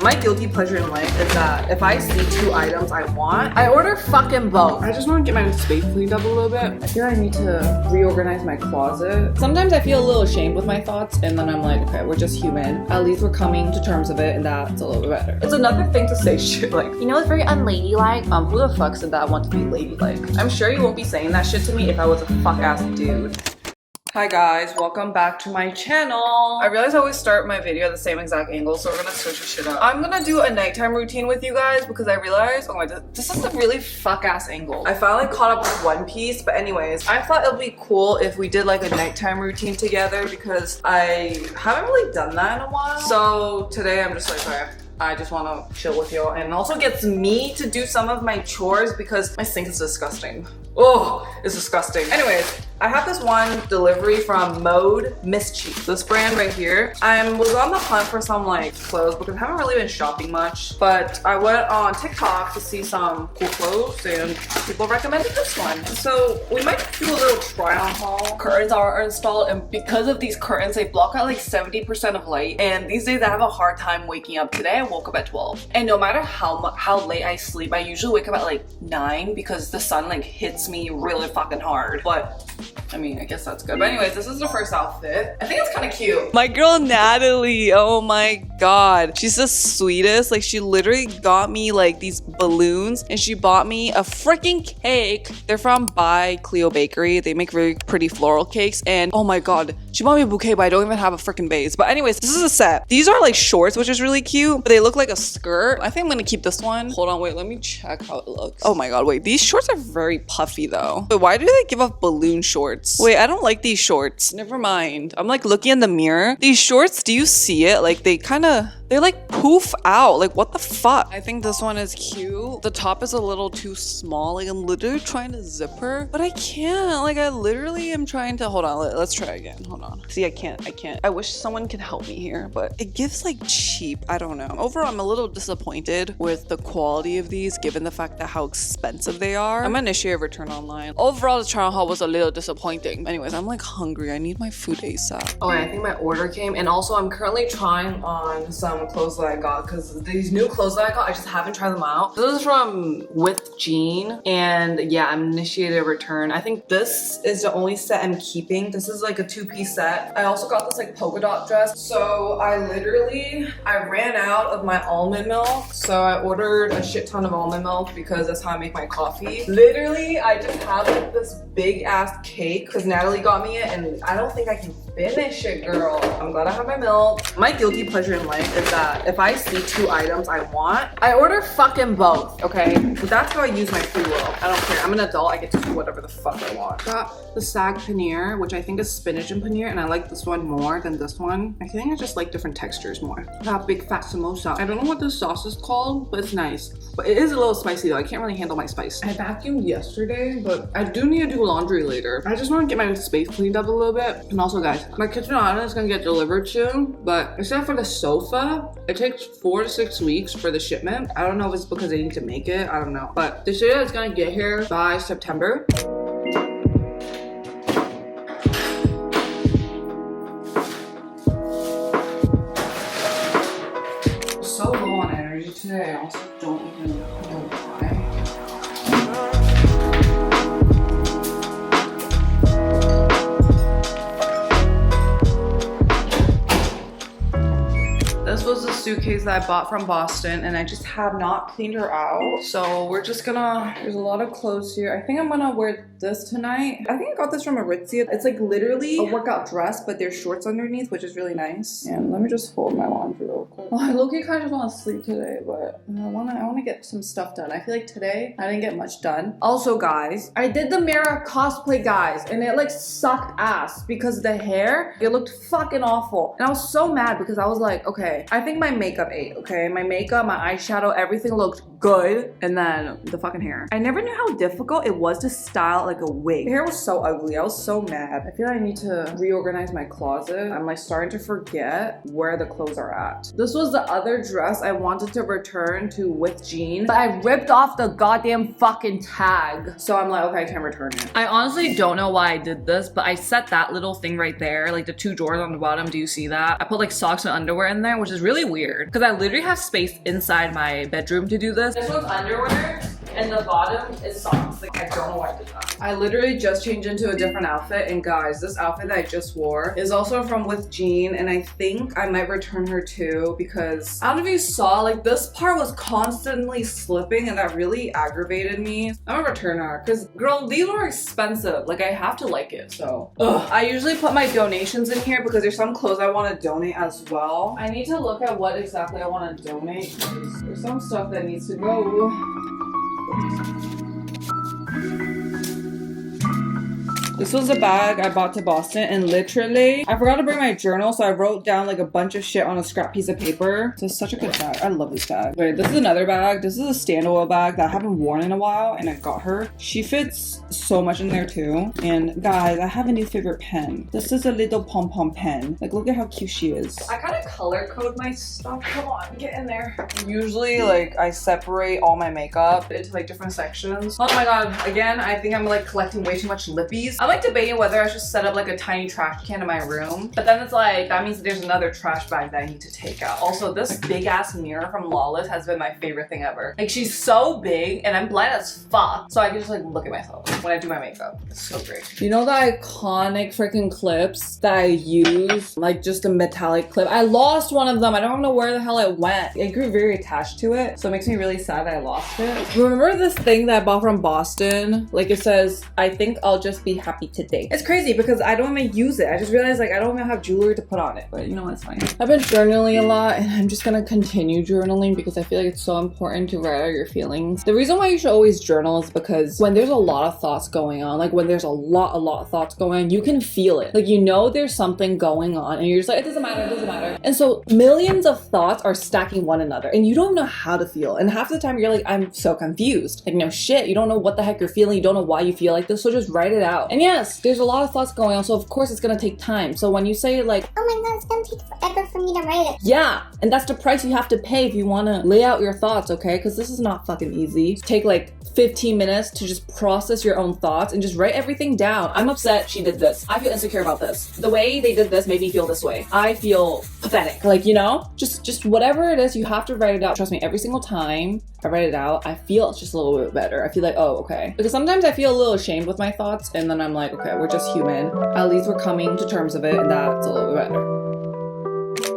My guilty pleasure in life is that if I see 2 items I want, I order fucking both. I just want to get my space cleaned up a little bit. I feel I need to reorganize my closet. Sometimes I feel a little ashamed with my thoughts, and then I'm like, okay, we're just human. At least we're coming to terms of it, and that's a little bit better. It's another thing to say shit like, you know, it's very unladylike. Who the fuck said that I want to be ladylike? I'm sure you won't be saying that shit to me if I was a fuck ass dude. Hi guys, welcome back to my channel. I realize I always start my video at the same exact angle, so we're gonna switch this shit up. I'm gonna do a nighttime routine with you guys because I realized, oh my god, this is a really fuck ass angle. I finally caught up with One Piece, but anyways, I thought it would be cool if we did like a nighttime routine together because I haven't really done that in a while. So today I'm just like, okay, I just want to chill with y'all, and it also gets me to do some of my chores because my sink is disgusting. Oh, it's disgusting. Anyways, I have this one delivery from Mode Mischief, this brand right here. I was on the hunt for some like clothes because I haven't really been shopping much, but I went on TikTok to see some cool clothes and people recommended this one. So we might do a little try on haul. Curtains are installed, and because of these curtains, they block out like 70% of light. And these days I have a hard time waking up. Today I woke up at 12. And no matter how late I sleep, I usually wake up at like 9 because the sun like hits me really fucking hard. But I mean, I guess that's good. But anyways, this is the first outfit. I think it's kind of cute. My girl Natalie, oh my god. She's the sweetest. Like, she literally got me like these balloons and she bought me a freaking cake. They're from By Cleo Bakery. They make really pretty floral cakes. And oh my god, she bought me a bouquet, but I don't even have a freaking vase. But anyways, this is a set. These are like shorts, which is really cute, but they look like a skirt. I think I'm gonna keep this one. Hold on, wait, let me check how it looks. Oh my god, wait, these shorts are very puffy though. But why do they give off balloon shorts? Wait, I don't like these shorts. Never mind. I'm like looking in the mirror. These shorts, do you see it? Like they like poof out. Like what the fuck? I think this one is cute. The top is a little too small. Like I'm literally trying to zipper, but I can't. Like I literally am trying to, hold on, let's try again. Hold on. See, I can't. I wish someone could help me here, but it gives like cheap. I don't know. Overall, I'm a little disappointed with the quality of these given the fact that how expensive they are. I'm gonna initiate a return online. Overall, the try on haul was a little disappointing. Anyways, I'm like hungry. I need my food ASAP. Oh, and I think my order came, and also I'm currently trying on some clothes that I got because these new clothes that I got, I just haven't tried them out. This is from With Jean, and yeah, I'm initiated a return. I think this is the only set I'm keeping. This is like a 2-piece set. I also got this like polka dot dress. So I ran out of my almond milk, so I ordered a shit ton of almond milk because that's how I make my coffee. Literally, I just have like this big ass cake because Natalie got me it, and I don't think I can finish it, girl. I'm glad I have my milk. My guilty pleasure in life is that if I see 2 items I want, I order fucking both, okay? So that's how I use my free will. I don't care. I'm an adult. I get to do whatever the fuck I want. Got the sag paneer, which I think is spinach and paneer, and I like this one more than this one. I think I just like different textures more. Got big fat samosa. I don't know what this sauce is called, but it's nice. But it is a little spicy though. I can't really handle my spice. I vacuumed yesterday, but I do need to do laundry later. I just want to get my space cleaned up a little bit. And also guys, my kitchen island is gonna get delivered soon, but except for the sofa, it takes 4 to 6 weeks for the shipment. I don't know if it's because they need to make it. I don't know. But they say it's gonna get here by September. So low on energy today. I also don't even know why. This was a suitcase that I bought from Boston, and I just have not cleaned her out. So we're just gonna, there's a lot of clothes here. I think I'm gonna wear this tonight. I think I got this from Aritzia. It's like literally a workout dress, but there's shorts underneath, which is really nice. And let me just fold my laundry real quick. Oh, I low-key kind of just want to sleep today, but I wanna get some stuff done. I feel like today I didn't get much done. Also guys, I did the Mira cosplay guys, and it like sucked ass because the hair, it looked fucking awful. And I was so mad because I was like, okay, I think my makeup ate, okay? My makeup, my eyeshadow, everything looked good. And then the fucking hair. I never knew how difficult it was to style like a wig. The hair was so ugly. I was so mad. I feel like I need to reorganize my closet. I'm like starting to forget where the clothes are at. This was the other dress I wanted to return to with jeans, but I ripped off the goddamn fucking tag. So I'm like, okay, I can't return it. I honestly don't know why I did this, but I set that little thing right there, like the 2 drawers on the bottom. Do you see that? I put like socks and underwear in there, which is really weird because I literally have space inside my bedroom to do this. This one's underwear and the bottom is socks. Like, I don't know why I did that. I literally just changed into a different outfit, and guys, this outfit that I just wore is also from With Jean, and I think I might return her too because I don't know if you saw, like this part was constantly slipping and that really aggravated me. I'm gonna return her because girl, these were expensive. Like I have to like it, so. Ugh. I usually put my donations in here because there's some clothes I want to donate as well. I need to look at what exactly I want to donate. There's some stuff that needs to go. This was a bag I bought to Boston, and literally, I forgot to bring my journal, so I wrote down like a bunch of shit on a scrap piece of paper. So it's such a good bag. I love this bag. Wait, this is another bag. This is a standalone bag that I haven't worn in a while, and I got her. She fits so much in there too. And guys, I have a new favorite pen. This is a little pom-pom pen. Like, look at how cute she is. I kind of color code my stuff. Come on, get in there. Usually, like, I separate all my makeup into like different sections. Oh my god, again, I think I'm like collecting way too much lippies. I'm like debating whether I should set up like a tiny trash can in my room, but then it's like, that means there's another trash bag that I need to take out. Also, this big ass mirror from Lawless has been my favorite thing ever. Like, she's so big and I'm blind as fuck, so I can just like look at myself when I do my makeup. It's so great. You know the iconic freaking clips that I use? Like just a metallic clip. I lost one of them. I don't know where the hell it went. I grew very attached to it, so it makes me really sad that I lost it. Remember this thing that I bought from Boston? Like it says, I think I'll just be happy today. It's crazy because I don't even use it. I just realized like I don't even have jewelry to put on it, but you know what, it's fine. I've been journaling a lot and I'm just gonna continue journaling because I feel like it's so important to write out your feelings. The reason why you should always journal is because when there's a lot of thoughts going on, like when there's a lot of thoughts going on, you can feel it. Like, you know there's something going on and you're just like, it doesn't matter, it doesn't matter. And so millions of thoughts are stacking one another and you don't know how to feel. And half the time you're like, I'm so confused. Like, no shit, you don't know what the heck you're feeling. You don't know why you feel like this, so just write it out. And yes, there's a lot of thoughts going on, so of course it's gonna take time. So when you say like, oh my god, it's gonna take forever for me to write it. Yeah, and that's the price you have to pay if you wanna lay out your thoughts, okay? Because this is not fucking easy. Take like 15 minutes to just process your own thoughts and just write everything down. I'm upset she did this. I feel insecure about this. The way they did this made me feel this way. I feel pathetic. Like, you know, just whatever it is, you have to write it out. Trust me, every single time I write it out, I feel just a little bit better. I feel like, oh, okay. Because sometimes I feel a little ashamed with my thoughts and then I'm like, okay, we're just human. At least we're coming to terms of it and that's a little bit better.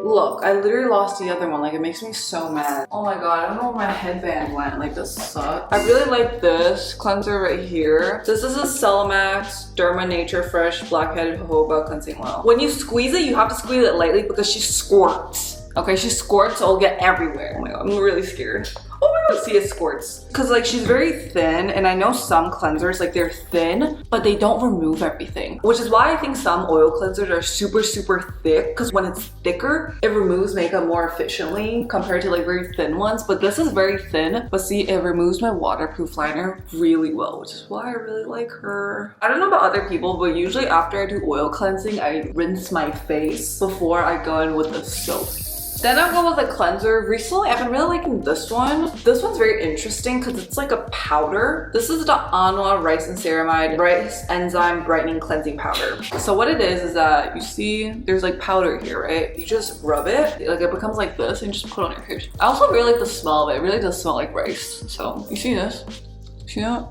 Look, I literally lost the other one. Like, it makes me so mad. Oh my god, I don't know where my headband went. Like, this sucks. I really like this cleanser right here. This is a Celamax Derma Nature Fresh Blackheaded Jojoba Cleansing Oil. When you squeeze it, you have to squeeze it lightly because she squirts. Okay, she squirts, so it'll get everywhere. Oh my god, I'm really scared. Oh my god, see, it squirts. Cause like she's very thin, and I know some cleansers, like they're thin, but they don't remove everything. Which is why I think some oil cleansers are super thick, cause when it's thicker, it removes makeup more efficiently compared to like very thin ones. But this is very thin, but see, it removes my waterproof liner really well, which is why I really like her. I don't know about other people, but usually after I do oil cleansing, I rinse my face before I go in with the soap. Then I'll go with a cleanser. Recently, I've been really liking this one. This one's very interesting because it's like a powder. This is the Anwa Rice and Ceramide Rice Enzyme Brightening Cleansing Powder. So what it is that you see there's like powder here, right? You just rub it, like it becomes like this and just put it on your face. I also really like the smell of it. It really does smell like rice. So you see this? See that?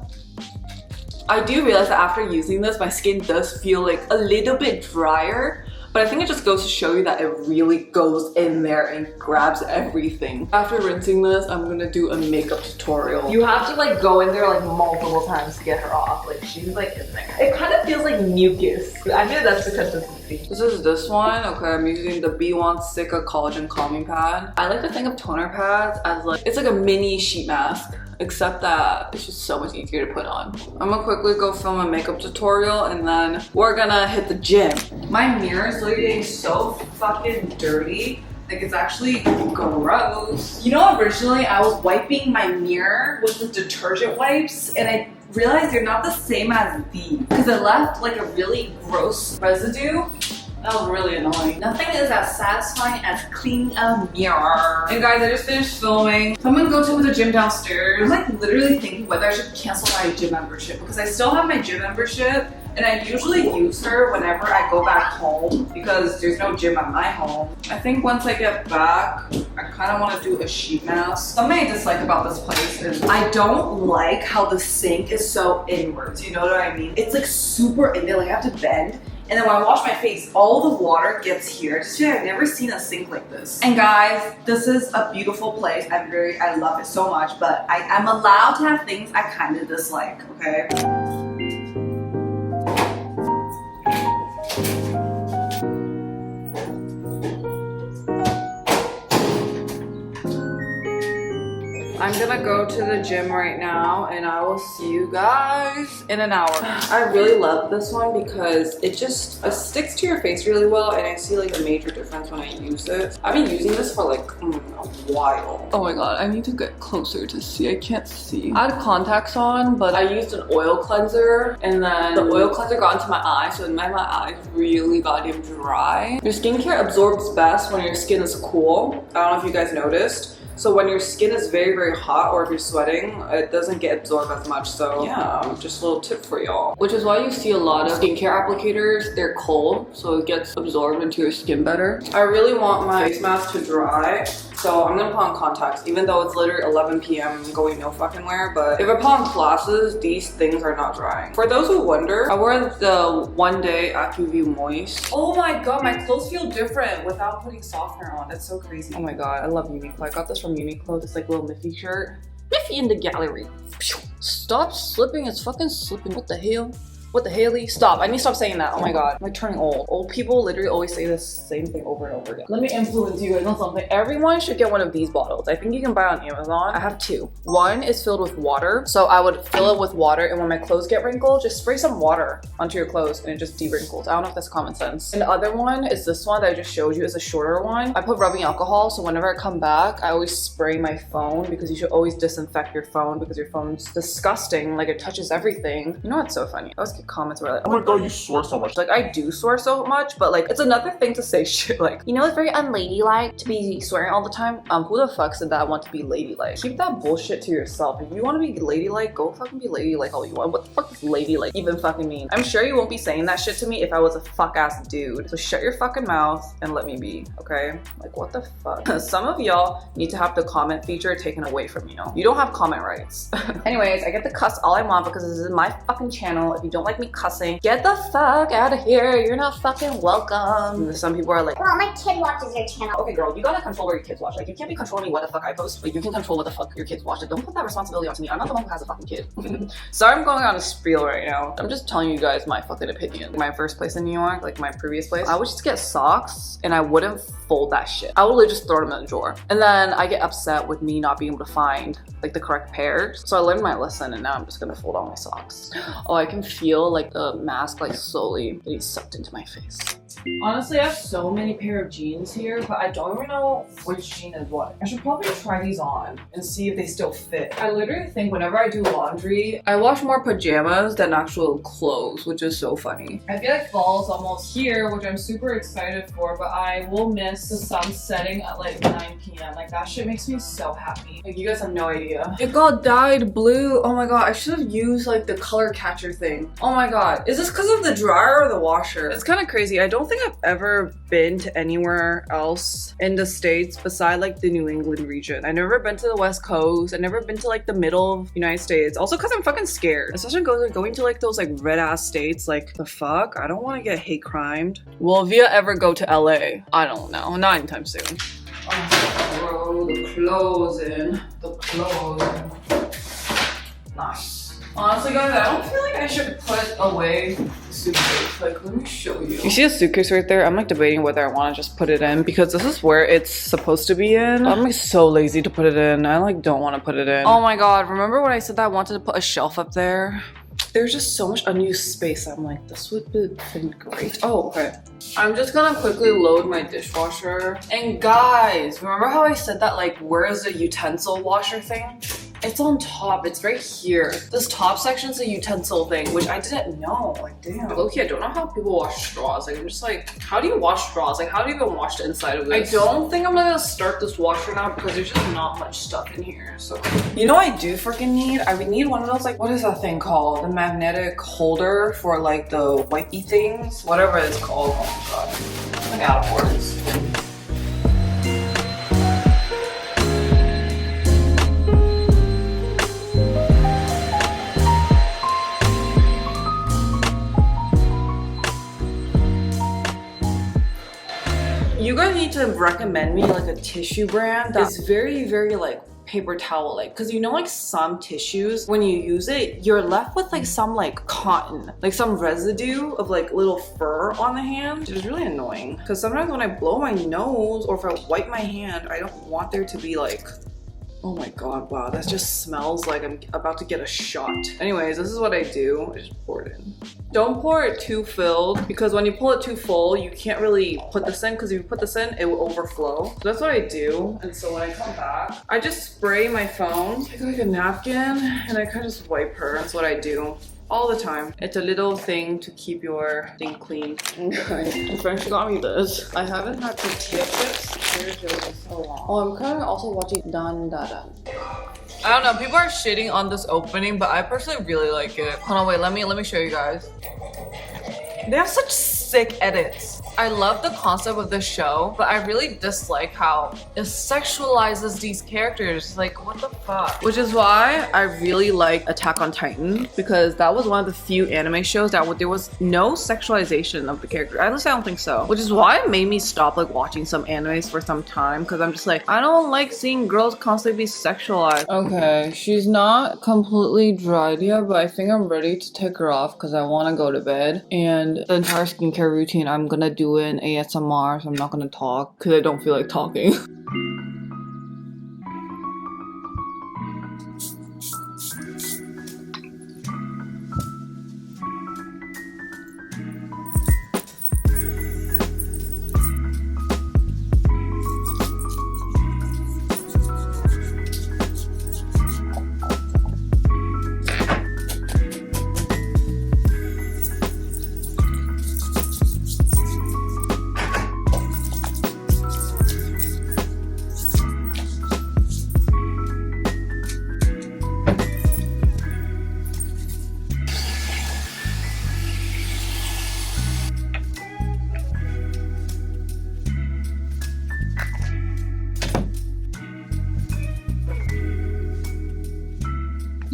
I do realize that after using this, my skin does feel like a little bit drier. But I think it just goes to show you that it really goes in there and grabs everything. After rinsing this, I'm gonna do a makeup tutorial. You have to like go in there like multiple times to get her off. Like she's like in there. It kind of feels like mucus. I feel that's the consistency. This is this one. Okay, I'm using the B1 Sika Collagen Calming Pad. I like to think of toner pads as like, it's like a mini sheet mask. Except that it's just so much easier to put on. I'm gonna quickly go film a makeup tutorial and then we're gonna hit the gym. My mirror is literally getting so fucking dirty Like, it's actually gross. You know, originally I was wiping my mirror with the detergent wipes, and I realized they're not the same as these because it left like a really gross residue. That was really annoying. Nothing is as satisfying as cleaning a mirror. And guys, I just finished filming. So I'm gonna go to the gym downstairs. I'm like literally thinking whether I should cancel my gym membership because I still have my gym membership and I usually use her whenever I go back home because there's no gym at my home. I think once I get back, I kind of want to do a sheet mask. Something I dislike about this place is I don't like how the sink is so inwards. You know what I mean? It's like super in there, like I have to bend. And then when I wash my face, all the water gets here. I just feel like I've never seen a sink like this. And guys, this is a beautiful place. I love it so much, but I'm allowed to have things I kind of dislike, okay? I'm gonna go to the gym right now and I will see you guys in an hour. I really love this one because it just sticks to your face really well and I see like a major difference when I use it. I've been using this for like a while. Oh my god, I need to get closer to see. I can't see. I had contacts on, but I used an oil cleanser and then the oil cleanser got into my eye, so it made my eyes really goddamn dry. Your skincare absorbs best when your skin is cool. I don't know if you guys noticed. So when your skin is very, very hot or if you're sweating, it doesn't get absorbed as much. So yeah, just a little tip for y'all. Which is why you see a lot of skincare applicators, they're cold, so it gets absorbed into your skin better. I really want my face mask to dry. So I'm gonna put on contacts, even though it's literally 11 p.m. going no fucking where. But if I put on glasses, these things are not drying. For those who wonder, I wear the One Day AccuView Moist. Oh my god, my clothes feel different without putting softener on. That's so crazy. Oh my god, I love Uniqlo. I got this from Uniqlo, this like little Miffy shirt. Miffy in the gallery. Stop slipping, it's fucking slipping. What the hell? What the hell? Stop. I need to stop saying that. Oh my god. I'm like turning old. Old people literally always say the same thing over and over again. Let me influence you guys on something. Everyone should get one of these bottles. I think you can buy on Amazon. I have two. One is filled with water. So I would fill it with water and when my clothes get wrinkled, just spray some water onto your clothes and it just de-wrinkles. I don't know if that's common sense. And the other one is this one that I just showed you. Is a shorter one. I put rubbing alcohol. So whenever I come back, I always spray my phone because you should always disinfect your phone because your phone's disgusting. Like it touches everything. You know what's so funny? I always get comments where like, oh my god, you swear so much. Like I do swear so much, but like it's another thing to say shit like, you know, it's very unladylike to be swearing all the time. Who the fuck said that I want to be ladylike? Keep that bullshit to yourself. If you want to be ladylike, go fucking be ladylike all you want. What the fuck does ladylike even fucking mean? I'm sure you won't be saying that shit to me if I was a fuck ass dude. So shut your fucking mouth and let me be, okay? Like what the fuck? Some of y'all need to have the comment feature taken away from you. You don't have comment rights. Anyways, I get to cuss all I want because this is my fucking channel. If you don't like me cussing, get the fuck out of here. You're not fucking welcome. Some people are like, well, my kid watches your channel. Okay girl, you gotta control where your kids watch. Like you can't be controlling what the fuck I post, but you can control what the fuck your kids watch. Like, don't put that responsibility onto me. I'm not the one who has a fucking kid. Sorry I'm going on a spiel right now. I'm just telling you guys my fucking opinion. My first place in New York, like my previous place, I would just get socks and I wouldn't fold that shit. I would literally just throw them in the drawer. And then I get upset with me not being able to find like the correct pairs. So I learned my lesson and now I'm just gonna fold all my socks. Oh, I can feel like the mask like slowly getting sucked into my face. Honestly, I have so many pair of jeans here, but I don't even know which jean is what. I should probably try these on and see if they still fit. I literally think whenever I do laundry, I wash more pajamas than actual clothes, which is so funny. I feel like fall's almost here, which I'm super excited for, but I will miss the sun setting at like 9 p.m. Like that shit makes me so happy. Like you guys have no idea. It got dyed blue. Oh my god, I should have used like the color catcher thing. Oh my god. Is this because of the dryer or the washer? It's kind of crazy. I don't think I've ever been to anywhere else in the States beside like the New England region. I've never been to the West Coast. I've never been to like the middle of the United States. Also because I'm fucking scared. Especially going to like those like red ass states. Like the fuck? I don't want to get hate crimed. Will Via ever go to LA? I don't know. Not anytime soon. Oh, bro, the closing. The closing. Nice. Honestly guys, I don't feel like I should put away the suitcase. Like, let me show you. You see a suitcase right there? I'm like debating whether I want to just put it in because this is where it's supposed to be in. I'm like so lazy to put it in. I like don't want to put it in. Oh my god, remember when I said that I wanted to put a shelf up there? There's just so much unused space. I'm like, this would be great. Oh, okay. I'm just gonna quickly load my dishwasher. And guys, remember how I said that, like, where is the utensil washer thing? It's on top. It's right here. This top section's a utensil thing, which I didn't know. Like, damn. Okay, I don't know how people wash straws. Like, I'm just like, how do you wash straws? Like, how do you even wash the inside of this? I don't think I'm gonna start this washer now because there's just not much stuff in here. So, you know what I do freaking need? I would need one of those, like, what is that thing called? The magnetic holder for, like, the wipey things? Whatever it's called. Oh, God. I'm out of words. You guys need to recommend me like a tissue brand that's very, very like paper towel like, because you know, like some tissues when you use it you're left with like some like cotton, like some residue of like little fur on the hand. It's really annoying because sometimes when I blow my nose or if I wipe my hand, I don't want there to be like, oh my god, wow, that just smells like I'm about to get a shot. Anyways, this is what I do. I just pour it in. Don't pour it too filled because when you pull it too full, you can't really put this in because if you put this in, it will overflow. So that's what I do. And so when I come back, I just spray my phone, take like a napkin, and I kind of just wipe her. That's what I do. All the time. It's a little thing to keep your thing clean. Okay. My friend got me this. I haven't had tortilla chips seriously in so long. Oh, I'm kind of also watching Dan Da Dan. I don't know, people are shitting on this opening, but I personally really like it. Hold on, wait, let me show you guys. They have such sick edits. I love the concept of the show, but I really dislike how it sexualizes these characters. Like, what the fuck? Which is why I really like Attack on Titan, because that was one of the few anime shows that there was no sexualization of the character. At least I don't think so. Which is why it made me stop like watching some animes for some time, because I'm just like, I don't like seeing girls constantly be sexualized. Okay, she's not completely dried yet, but I think I'm ready to take her off because I want to go to bed. And the entire skincare routine I'm gonna do in ASMR, so I'm not gonna talk because I don't feel like talking.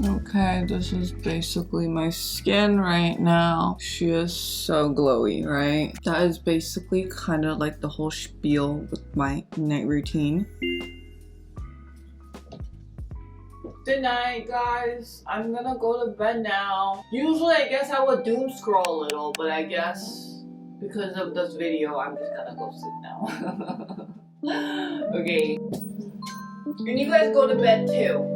Okay, this is basically my skin right now. She is so glowy, right? That is basically kind of like the whole spiel with my night routine. Good night, guys. I'm gonna go to bed now. Usually, I guess I would doom scroll a little, but I guess because of this video, I'm just gonna go sleep now. Okay. And you guys go to bed too.